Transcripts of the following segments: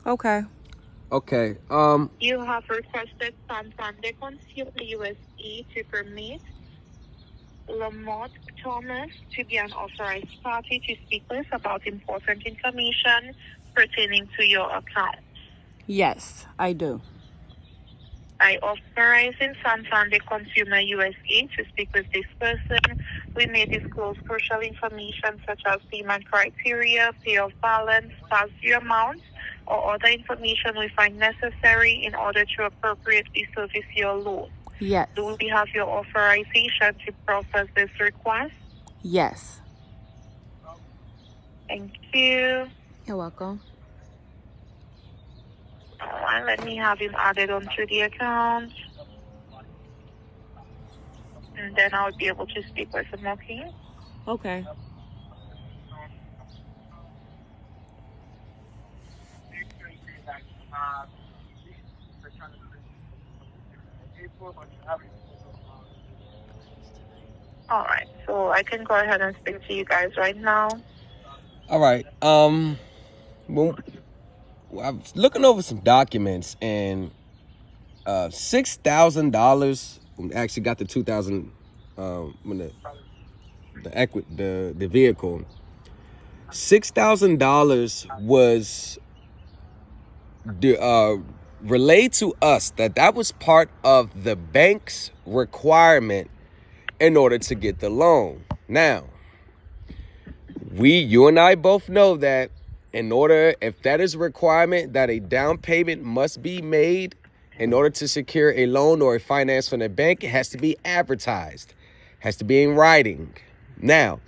Okay. Okay. You have requested Santander Consumer USA to permit Lamont Thomas to be an authorized party to speak with about important information pertaining to your account. Yes, I do. By authorizing Santander Consumer USA to speak with this person, we may disclose crucial information such as payment criteria, payoff balance, past due amount, or other information we find necessary in order to appropriately service your loan. Yes. Do we have your authorization to process this request? Yes. Thank you. You're welcome. All right, let me have him added onto the account. And then I'll be able to speak with him, okay? Okay. All right, so I can go ahead and speak to you guys right now. All right. Well, I was looking over some documents, and $6,000. Actually, got the 2,000 when the vehicle. $6,000 was relayed to us that was part of the bank's requirement in order to get the loan. Now, you and I both know that if that is a requirement, that a down payment must be made in order to secure a loan or a finance from the bank, it has to be advertised, has to be in writing. Now,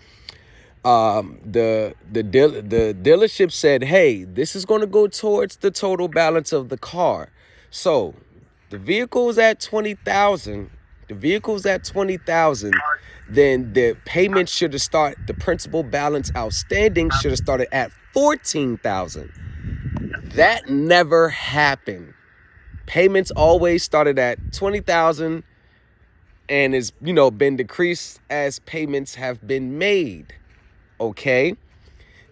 the dealership said, hey, this is going to go towards the total balance of the car. So the vehicle's at 20,000. The vehicle's at 20,000. Then the payment should have started. The principal balance outstanding should have started at 14,000. That never happened. Payments always started at 20,000 and is been decreased as payments have been made. Okay.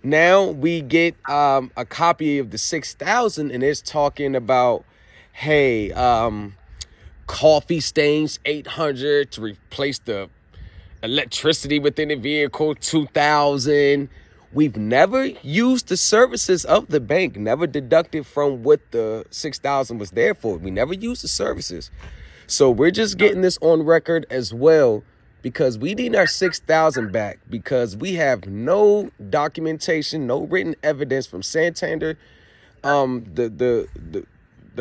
Now we get a copy of the 6,000, and it's talking about, hey, coffee stains 800 to replace the electricity within the vehicle 2,000. We've never used the services of the bank, never deducted from what the 6,000 was there for. We never used the services. So we're just getting this on record as well, because we need our 6,000 back, because we have no documentation, no written evidence from Santander, the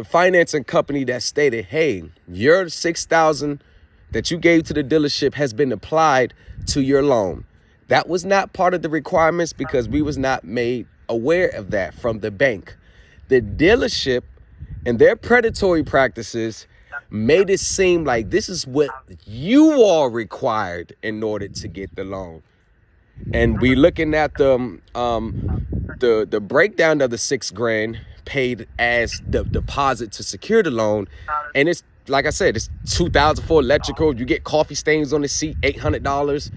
financing company, that stated, hey, your 6,000 that you gave to the dealership has been applied to your loan. That was not part of the requirements, because we was not made aware of that from the bank. The dealership and their predatory practices made it seem like this is what you all required in order to get the loan. And we looking at the breakdown of the $6,000 paid as the deposit to secure the loan, and it's like I said, it's 2,000 for electrical. You get coffee stains on the seat, $800.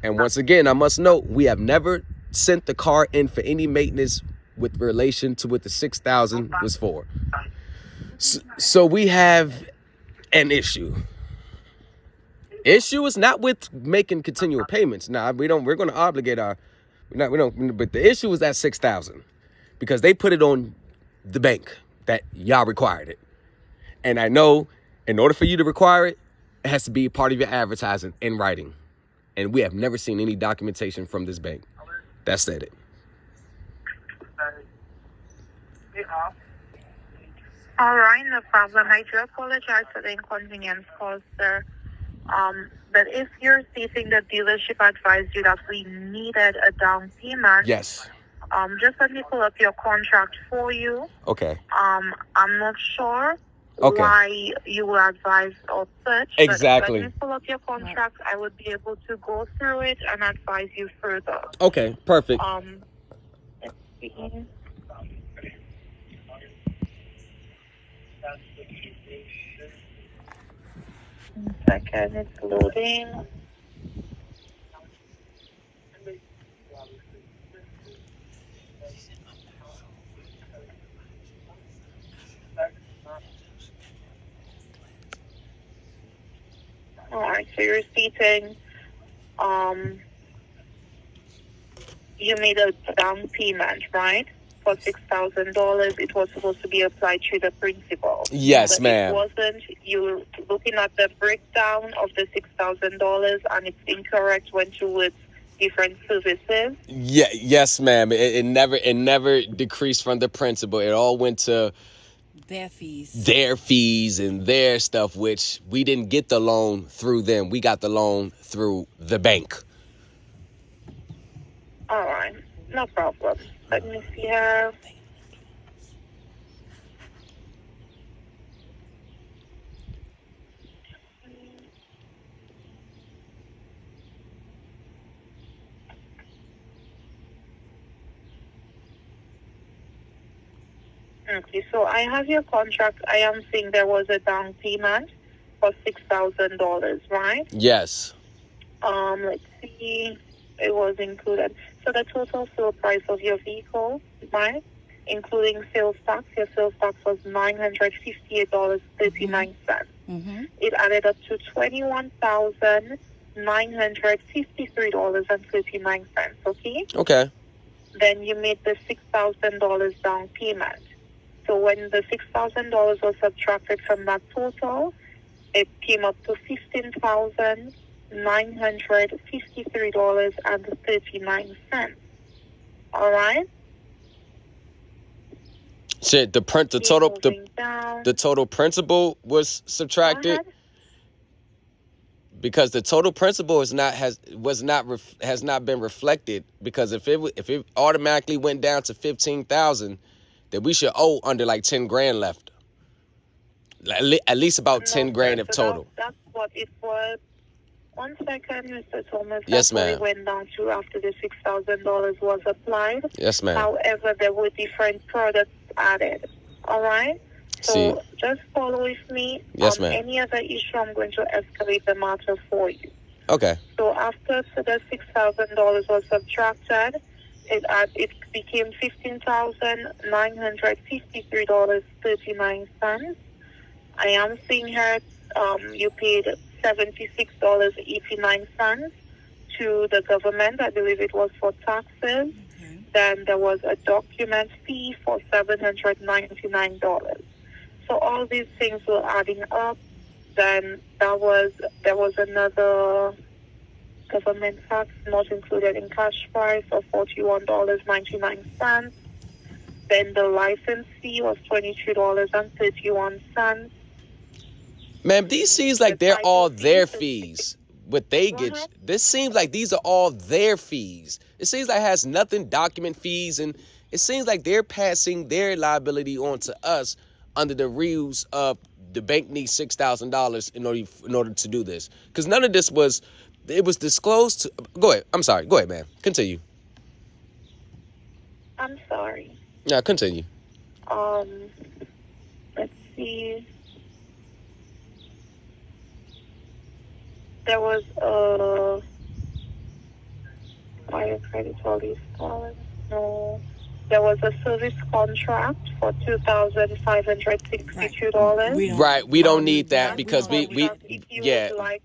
And once again, I must note, we have never sent the car in for any maintenance with relation to what the 6,000 was for. So we have an issue. Issue is not with making continual payments. Nah, we're going to obligate but the issue is that 6,000, because they put it on the bank that y'all required it. And I know in order for you to require it, it has to be part of your advertising in writing. And we have never seen any documentation from this bank that said it. All right, no problem. I do apologize for the inconvenience caused, sir. But if you're stating the dealership advised you that we needed a down payment, Yes. Just let me pull up your contract for you. Okay. I'm not sure Okay. why you were advised of such. Exactly. But let me pull up your contract. I would be able to go through it and advise you further. Okay, perfect. Let's see. One second, it's loading. So you're stating you made a down payment, right? For $6,000. It was supposed to be applied to the principal. Yes, but ma'am. It wasn't. You're looking at the breakdown of the $6,000 and it's incorrect, went towards different services. Yeah, yes, ma'am. It never decreased from the principal. It all went to Their fees. their fees and their stuff, which we didn't get the loan through them. We got the loan through the bank. All right, no problem. Let me see here. Okay, so I have your contract. I am seeing there was a down payment for $6,000, right? Yes. Let's see. It was included. So the total sale price of your vehicle, right, including sales tax, your sales tax was $958.39. Mm-hmm. It added up to $21,953.39. Okay. Okay. Then you made the $6,000 down payment. So when the $6,000 was subtracted from that total, it came up to $15,953.39. All right. Shit, the total principal was subtracted because the total principal has not been reflected, because if it automatically went down to 15,000, then we should owe under like 10 grand left. At least about 10 grand of total. That's what it was. 1 second, Mr. Thomas. Yes, ma'am. That's what it went down to after the $6,000 was applied. Yes, ma'am. However, there were different products added. All right? So just follow with me. Yes, ma'am. Any other issue, I'm going to escalate the matter for you. Okay. So after the $6,000 was subtracted, it became $15,953.39. I am seeing here you paid $76.89 to the government. I believe it was for taxes. Okay. Then there was a document fee for $799. So all these things were adding up. Then there was another government tax not included in cash price of $41.99. Then the license fee was $22.31. Ma'am, these seems like they're all their fees. What they get, this seems like these are all their fees. It seems like it has nothing document fees, and it seems like they're passing their liability on to us under the rules of the bank needs $6,000 in order to do this. Because none of this was disclosed to. Go ahead. I'm sorry. Go ahead, ma'am. Continue. I'm sorry. Yeah, continue. Let's see. There was a fire credit, all these calls. No. There was a service contract for $2,562. Right. We don't need that because we All right.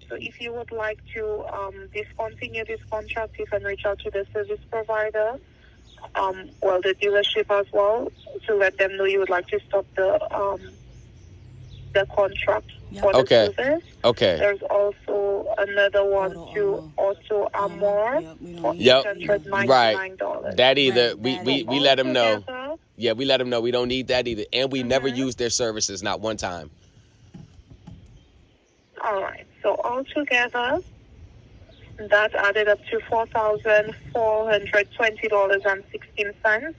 So if you would like to discontinue this contract, you can reach out to the service provider, the dealership as well, to let them know you would like to stop the contract for the service. Okay. There's also another one to Auto Armor for $899. Right. That either we let them know. Yeah, we let them know we don't need that either, and we never use their services, not one time. All right. So altogether, that added up to $4,420.16,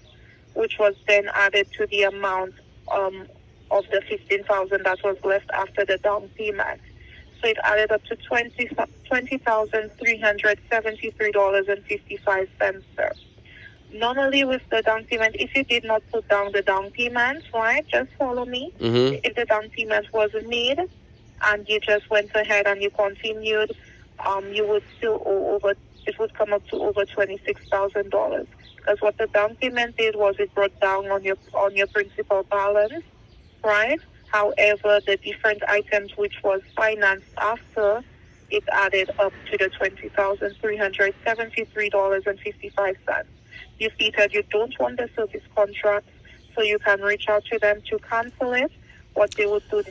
which was then added to the amount of the $15,000 that was left after the down payment. So it added up to $20,373.55, sir. Normally with the down payment, if you did not put down the down payment, right, just follow me. Mm-hmm. If the down payment wasn't made and you just went ahead and you continued, you would still owe it would come up to over $26,000. Because what the down payment did was it brought down on your principal balance, right? However, the different items which was financed after, it added up to the $20,373.55. You stated you don't want the service contract, so you can reach out to them to cancel it. What they would do,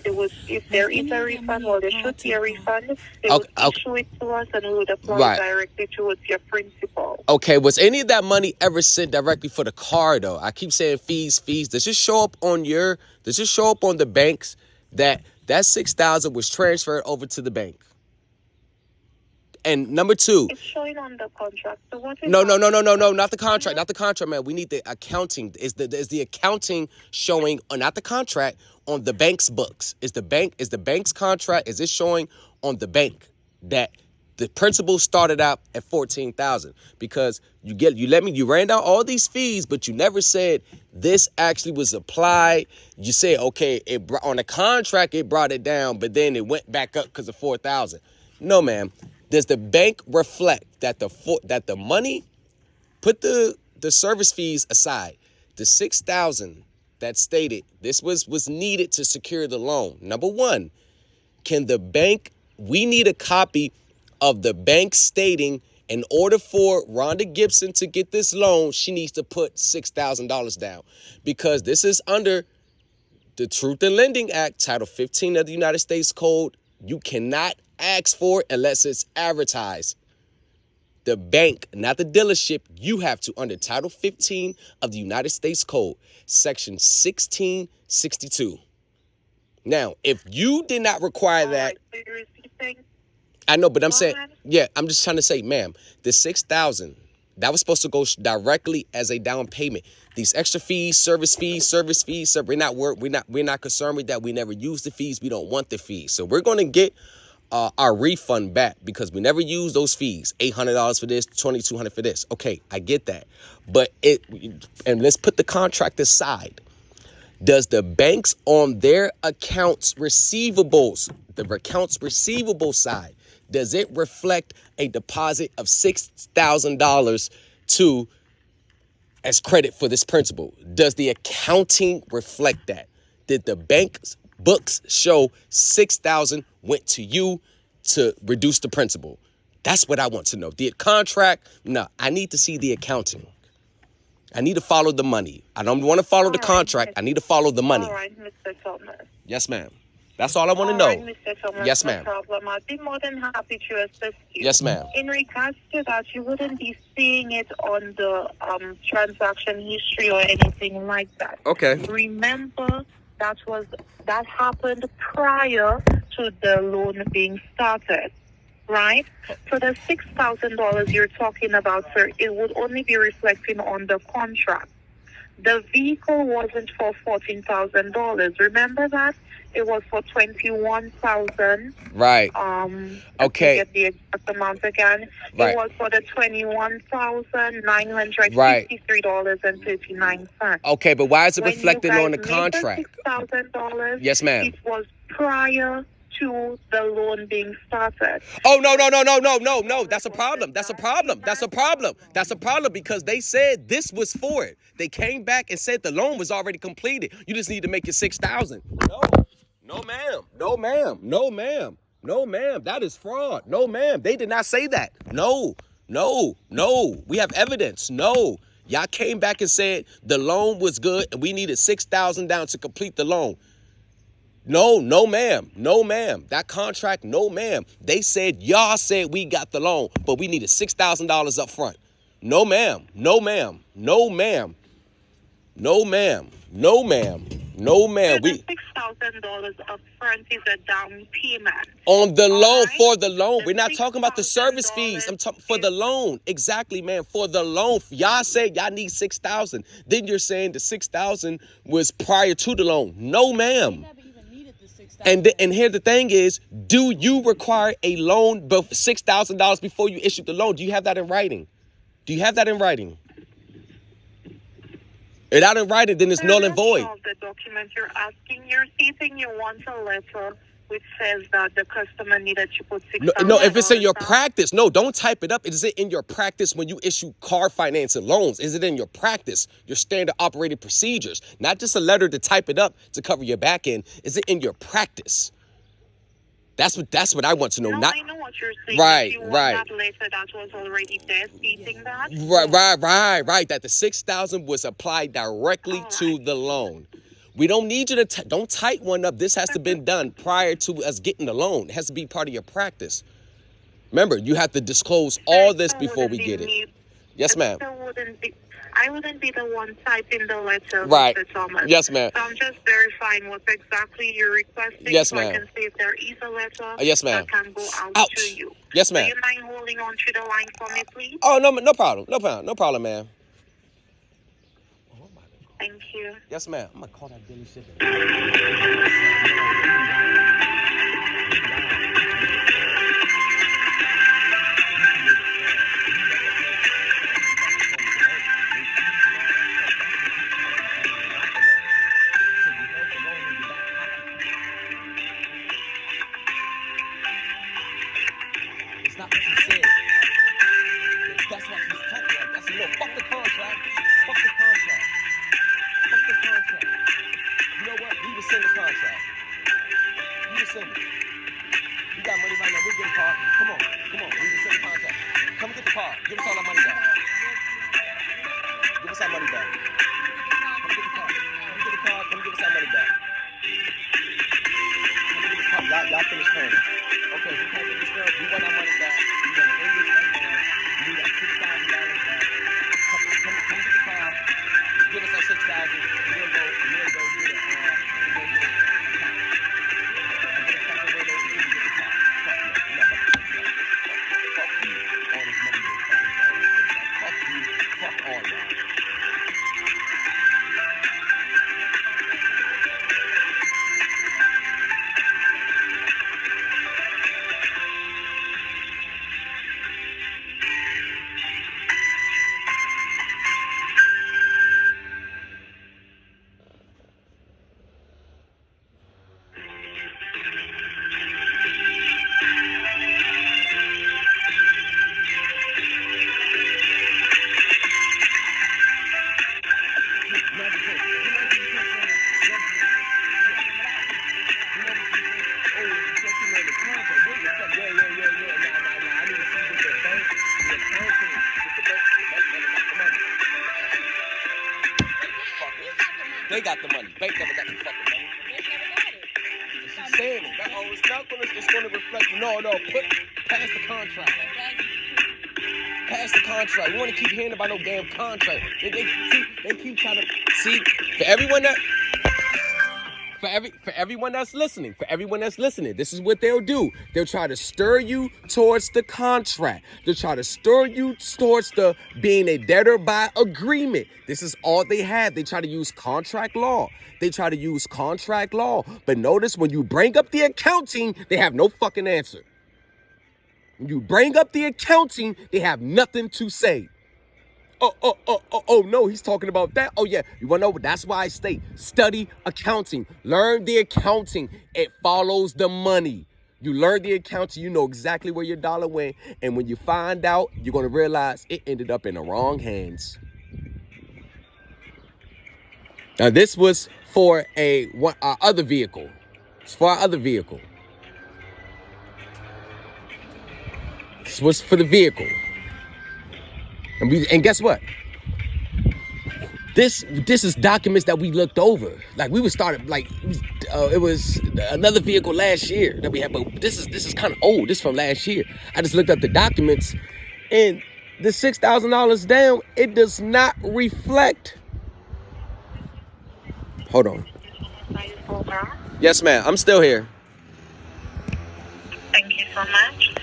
if there is a refund, well, there should be a refund. They would issue it to us, and we would apply directly towards your principal. Okay, was any of that money ever sent directly for the car, though? I keep saying fees. Does it show up on the banks that $6,000 was transferred over to the bank? And number two, it's showing on the contract. So what is no, not the contract, man. We need the accounting. Is the accounting showing, or not the contract, on the bank's books? Is the bank's contract? Is it showing on the bank that the principal started out at $14,000? Because you ran down all these fees, but you never said this actually was applied. You said, okay, on the contract it brought it down, but then it went back up because of $4,000. No, ma'am. Does the bank reflect that the money, put the service fees aside, the $6,000 that stated this was needed to secure the loan? Number one, we need a copy of the bank stating in order for Rhonda Gibson to get this loan, she needs to put $6,000 down, because this is under the Truth in Lending Act, Title 15 of the United States Code. You cannot ask for it unless it's advertised. The bank, not the dealership, you have to, under Title 15 of the United States Code, Section 1662. Now, if you did not require that, I know, but I'm saying, I'm just trying to say, ma'am, the $6,000, that was supposed to go directly as a down payment. These extra fees, service fees, we're not concerned with that. We never use the fees. We don't want the fees. So we're going to get our refund back because we never use those fees. $800 for this, $2,200 for this. Okay, I get that. But and let's put the contract aside. Does the banks on their accounts receivables, the accounts receivable side, does it reflect a deposit of $6,000 as credit for this principal? Does the accounting reflect that? Did the bank's books show $6,000 went to you to reduce the principal? That's what I want to know. The contract, no, I need to see the accounting. I need to follow the money. I don't want to follow the contract. I need to follow the money. All right, Mr. Thomas. Yes, ma'am. That's all I want to know. Right, Mr. Thomas, yes, ma'am. No problem. I'd be more than happy to assist you. Yes, ma'am. In regards to that, you wouldn't be seeing it on the transaction history or anything like that. Okay. Remember, that happened prior to the loan being started, right? So the $6,000 you're talking about, sir, it would only be reflecting on the contract. The vehicle wasn't for $14,000. Remember that? It was for $21,000. Right. Okay. Get the exact amount again. Right. It was for the $21,953.39. Okay, but why is it reflected on the contract? $6,000. Yes, ma'am. It was prior to the loan being started. Oh, no. That's a problem. That's a problem because they said this was for it. They came back and said the loan was already completed. You just need to make it $6,000. No, ma'am. That is fraud. No, ma'am. They did not say that. No. We have evidence. No. Y'all came back and said the loan was good and we needed $6,000 down to complete the loan. No, ma'am. That contract, no, ma'am. They said, y'all said we got the loan, but we needed $6,000 up front. No, ma'am. We $6,000 up front is a down payment. On the loan, right? For the loan. We're not talking about the service fees. I'm talking for the loan. Exactly, man. For the loan. Y'all said y'all need $6,000. Then you're saying the $6,000 was prior to the loan. No, ma'am. And here the thing is, do you require a loan $6,000 before you issue the loan? Do you have that in writing? If not in writing, then it's null and void. The document you're asking, you're stating you want a letter which says that the customer needed to put No, if it's in your $6,000 practice, no, don't type it up. Is it in your practice when you issue car financing loans? Is it in your practice, your standard operating procedures? Not just a letter to type it up to cover your back end. Is it in your practice? That's what I want to know. No, Not I know what you're saying. right, If you want right. that letter that was already there stating that. Right. That the $6,000 was applied directly to the loan. We don't need you to don't type one up. This has to been done prior to us getting the loan. It has to be part of your practice. Remember, you have to disclose all this before we get it. Yes, ma'am. I wouldn't be the one typing the letter, Right. Mr. Thomas. Yes, ma'am. So I'm just verifying what exactly you're requesting. Yes, so ma'am. I can see if there is a letter Yes, ma'am. that can go out Ouch. to you. Yes, ma'am. Do you mind holding on to the line for me, please? Oh, no problem, ma'am. Thank you. Yes, ma'am. I'm gonna call that dealership. It's not what you said. That's what she's talking about. That's no. Fuck the contract. Fuck the contract. Fuck the contract. You know what? We rescind the contract. We rescind it. You got money right now. We'll get a car. Come on. We rescind the contract. Come get the car. Give us all our money back. Give us our money back. Come get the car. Come get the car. Come give us our money back. Come get the car. Y'all finish paying. Okay, we can't get this bill. We want our money back. We want to end this right now. We need that $6,000 back. Come get the car. Give us that $6,000. We'll go get it. Fuck all y'all. They got the money. Bank never got the fucking money. She's saying it. It's gonna reflect. No. Pass the contract. Pass the contract. We want to keep hearing about no damn contract. They keep trying to see for everyone that's listening, this is what they'll do. They'll try to stir you towards the contract. They'll try to stir you towards the being a debtor by agreement. This is all they have. They try to use contract law. But notice when you bring up the accounting, they have no fucking answer. When you bring up the accounting, they have nothing to say. Oh, no, he's talking about that. Oh, yeah. You want to know? That's why I state study accounting. Learn the accounting. It follows the money. You learn the accounting. You know exactly where your dollar went. And when you find out, you're going to realize it ended up in the wrong hands. Now, this was for our other vehicle. It's for our other vehicle. This was for the vehicle. And guess what? This is documents that we looked over. Like we it was another vehicle last year that we had, but this is kind of old. This is from last year. I just looked up the documents, and the $6,000 down, it does not reflect. Hold on. Yes, ma'am. I'm still here. Thank you so much.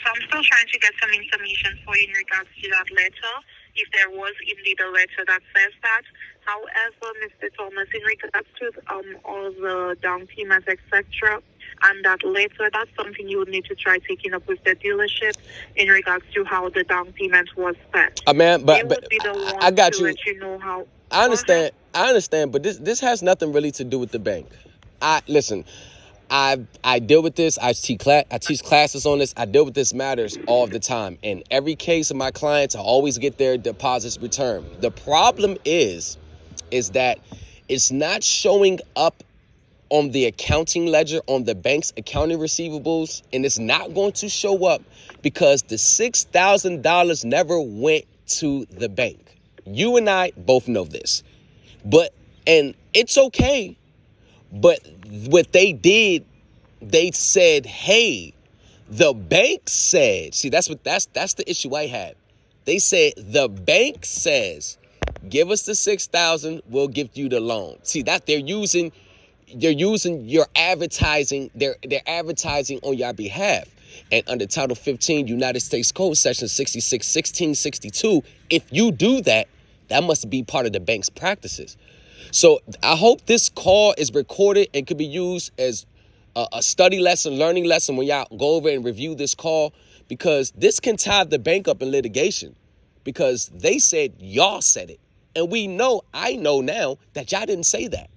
So I'm still trying to get some information for you in regards to that letter, if there was indeed a letter that says that. However, Mr. Thomas, in regards to all the down payments, etc., and that letter, that's something you would need to try taking up with the dealership in regards to how the down payment was set. Man, but I got you. Let you know how. I understand, but this has nothing really to do with the bank. Listen. I deal with this. I teach classes on this. I deal with this matters all the time. In every case of my clients, I always get their deposits returned. The problem is that it's not showing up on the accounting ledger, on the bank's accounting receivables, and it's not going to show up because the $6,000 never went to the bank. You and I both know this, and it's okay. But what they did, they said, hey, the bank said, see, that's the issue I had. They said, the bank says, give us the 6,000, we'll give you the loan. See, that they're using your advertising, they're advertising on your behalf. And under Title 15, United States Code, Section 1662, if you do that, that must be part of the bank's practices. So I hope this call is recorded and could be used as a study lesson, learning lesson when y'all go over and review this call, because this can tie the bank up in litigation because they said y'all said it. And I know now that y'all didn't say that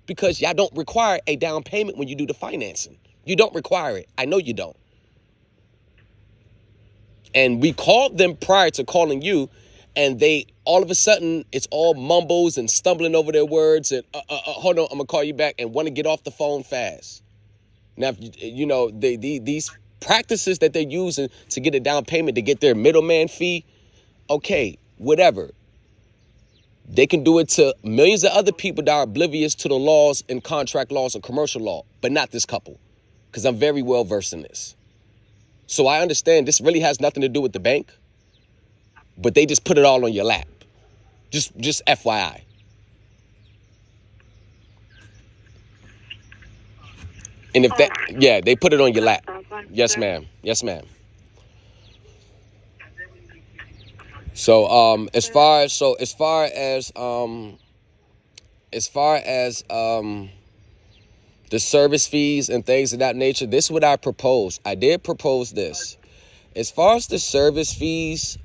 because y'all don't require a down payment when you do the financing. You don't require it. I know you don't. And we called them prior to calling you, and they all of a sudden it's all mumbles and stumbling over their words and hold on, I'm gonna call you back, and want to get off the phone fast. Now, these practices that they're using to get a down payment to get their middleman fee, okay, whatever. They can do it to millions of other people that are oblivious to the laws and contract laws and commercial law, but not this couple, because I'm very well versed in this. So I understand this really has nothing to do with the bank, but they just put it all on your lap. Just FYI. And if they put it on your lap. Yes, ma'am. Yes, ma'am. So as far as the service fees and things of that nature, this is what I proposed. I did propose this. As far as the service fees,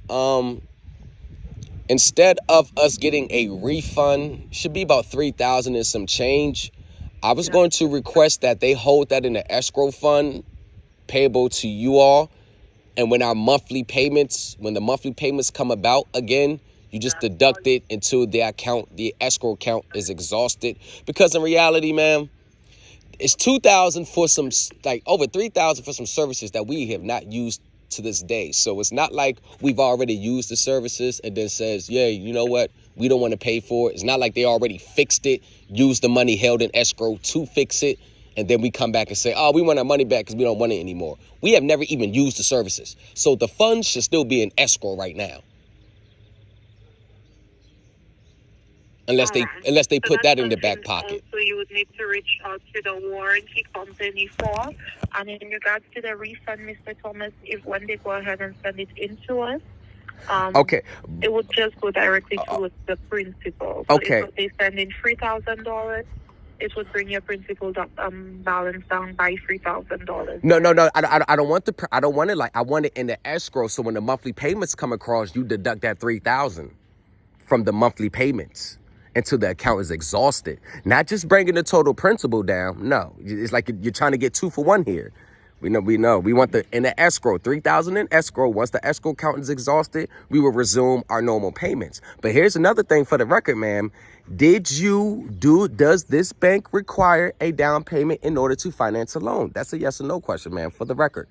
instead of us getting a refund, should be about $3,000 and some change. I was going to request that they hold that in the escrow fund payable to you all. And when the monthly payments come about again, you just deduct it until the escrow account is exhausted. Because in reality, ma'am, it's $2,000 for some, like over $3,000 for some services that we have not used to this day. So it's not like we've already used the services and then says, yeah, you know what? We don't want to pay for it. It's not like they already fixed it, used the money held in escrow to fix it, and then we come back and say, oh, we want our money back because we don't want it anymore. We have never even used the services. So the funds should still be in escrow right now. Unless they put that in the back pocket. So you would need to reach out to the warranty company for. And in regards to the refund, Mr. Thomas, when they go ahead and send it in to us, okay, it would just go directly to the principal. So okay. If they send in $3,000, it would bring your principal balance down by $3,000. No. I don't want it like I want it in the escrow. So when the monthly payments come across, you deduct that $3,000 from the monthly payments until the account is exhausted. Not just bringing the total principal down. No, it's like you're trying to get 2 for 1 here. We know. We want in the escrow, $3,000 in escrow. Once the escrow account is exhausted, we will resume our normal payments. But here's another thing for the record, ma'am. Does this bank require a down payment in order to finance a loan? That's a yes or no question, ma'am, for the record.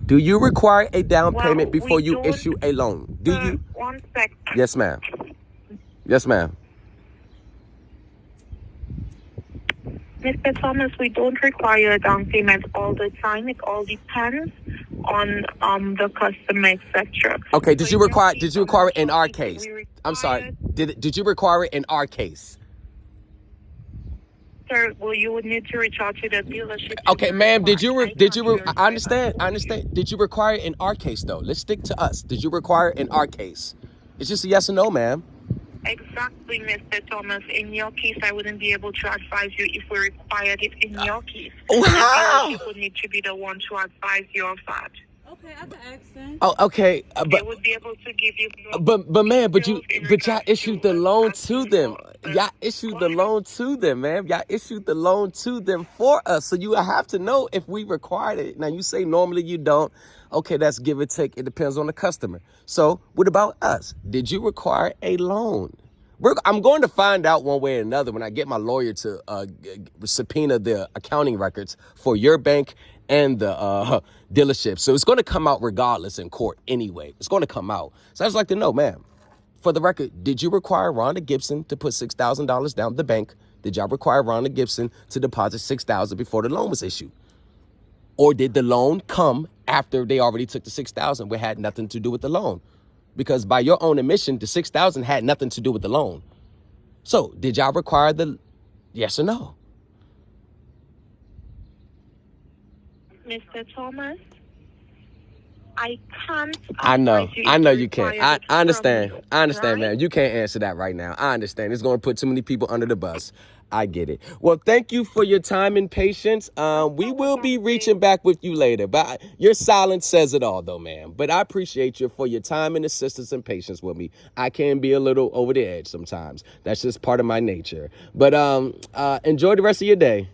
Do you require a down payment before you issue a loan? Do you? 1 second. Yes, ma'am. Yes, ma'am. Mr. Thomas, we don't require a down payment all the time. It all depends on the customer, etc. Okay, did you require it in our case? I'm sorry. Did you require it in our case? Sir, well, you would need to reach out to the dealership. Okay, ma'am, I understand. Did you require it in our case though? Let's stick to us. Did you require it in our case? It's just a yes or no, ma'am. Exactly, Mr. Thomas. In your case, I wouldn't be able to advise you if we required it in your case. Wow. You would need to be the one to advise you of that. Okay, I can ask them. Oh, okay, They would be able to give you more but man, details in but y'all regards issued to the loan to asking them. for Y'all issued go the ahead. loan to them, man. Y'all issued the loan to them for us. So you have to know if we required it. Now you say normally you don't. Okay, that's give or take. It depends on the customer. So what about us? Did you require a loan? I'm going to find out one way or another when I get my lawyer to subpoena the accounting records for your bank and the dealership. So it's going to come out regardless in court anyway. It's going to come out. So I just like to know, ma'am, for the record, did you require Rhonda Gibson to put $6,000 down the bank? Did y'all require Rhonda Gibson to deposit $6,000 before the loan was issued? Or did the loan come after they already took the $6,000 which had nothing to do with the loan? Because by your own admission, the $6,000 had nothing to do with the loan. So did y'all require the yes or no? Mr. Thomas, I can't I know advise you if you can't. require it I from understand. you, I understand, right? man. You can't answer that right now. I understand. It's going to put too many people under the bus. I get it. Well, thank you for your time and patience. We will be reaching back with you later, but your silence says it all though, man. But I appreciate you for your time and assistance and patience with me. I can be a little over the edge sometimes. That's just part of my nature. But enjoy the rest of your day.